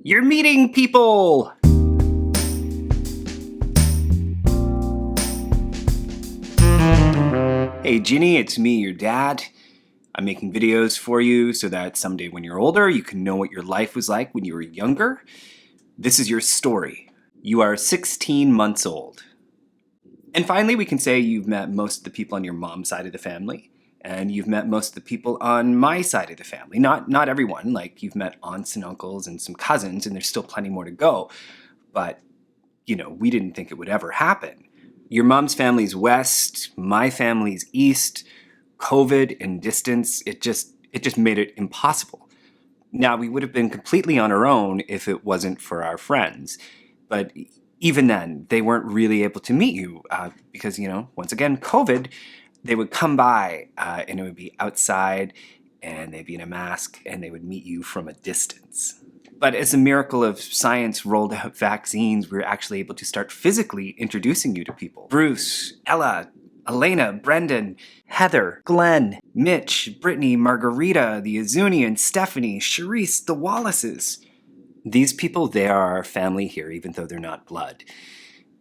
You're meeting people! Hey Ginny, it's me, your dad. I'm making videos for you so that someday when you're older, you can know what your life was like when you were younger. This is your story. You are 16 months old. And finally, we can say you've met most of the people on your mom's side of the family, and you've met most of the people on my side of the family. Not everyone, like you've met aunts and uncles and some cousins, and there's still plenty more to go. But, we didn't think it would ever happen. Your mom's family's west, my family's east. COVID and distance, it just made it impossible. Now, we would have been completely on our own if it wasn't for our friends. But even then, they weren't really able to meet you because, once again, COVID, they would come by and it would be outside and they'd be in a mask and they would meet you from a distance. But as a miracle of science rolled out vaccines, we were actually able to start physically introducing you to people. Bruce, Ella, Elena, Brendan, Heather, Glenn, Mitch, Brittany, Margarita, the Azunian, Stephanie, Charisse, the Wallaces. These people, they are our family here, even though they're not blood.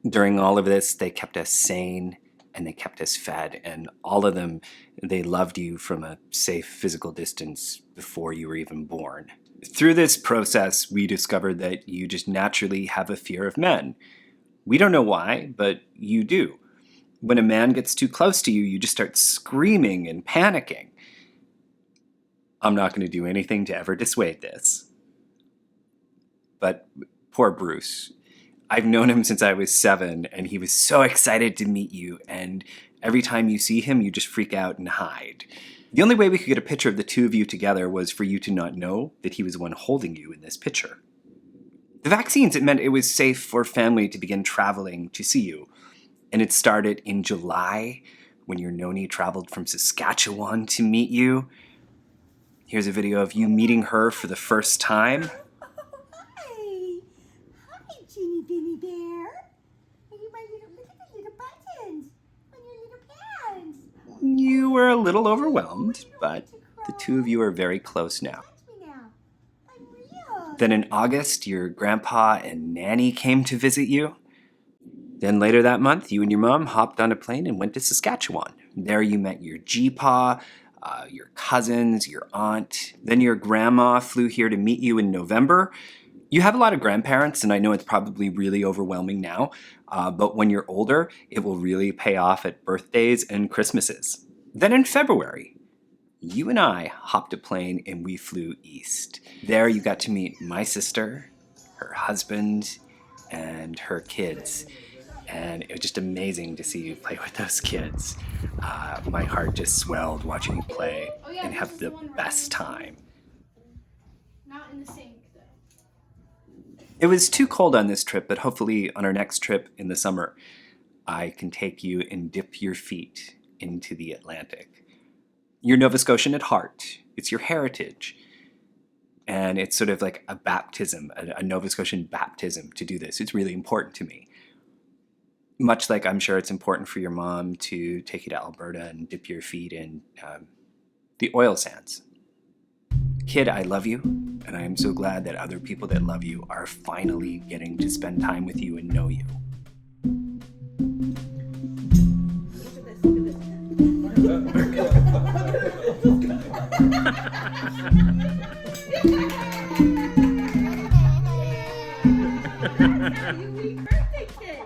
During all of this, they kept us sane and they kept us fed, and all of them, they loved you from a safe physical distance before you were even born. Through this process, we discovered that you just naturally have a fear of men. We don't know why, but you do. When a man gets too close to you, you just start screaming and panicking. I'm not going to do anything to ever dissuade this. But poor Bruce. I've known him since I was 7, and he was so excited to meet you, and every time you see him, you just freak out and hide. The only way we could get a picture of the two of you together was for you to not know that he was the one holding you in this picture. The vaccines, it meant it was safe for family to begin traveling to see you. And it started in July when your noni traveled from Saskatchewan to meet you. Here's a video of you meeting her for the first time. Hi. Hi, Ginny Binny Bear. Look at the little buttons on your little pants. You were a little overwhelmed, but the two of you are very close now. Touch me now. I'm real. Then in August, your grandpa and nanny came to visit you. Then later that month, you and your mom hopped on a plane and went to Saskatchewan. There you met your G-Pa, your cousins, your aunt. Then your grandma flew here to meet you in November. You have a lot of grandparents, and I know it's probably really overwhelming now, but when you're older, it will really pay off at birthdays and Christmases. Then in February, you and I hopped a plane and we flew east. There you got to meet my sister, her husband, and her kids. And it was just amazing to see you play with those kids. My heart just swelled watching you play and have the best time. Not in the sink, though. It was too cold on this trip, but hopefully on our next trip in the summer, I can take you and dip your feet into the Atlantic. You're Nova Scotian at heart. It's your heritage. And it's sort of like a baptism, a Nova Scotian baptism to do this. It's really important to me. Much like I'm sure it's important for your mom to take you to Alberta and dip your feet in the oil sands. Kid, I love you, and I am so glad that other people that love you are finally getting to spend time with you and know you. Happy birthday, kid.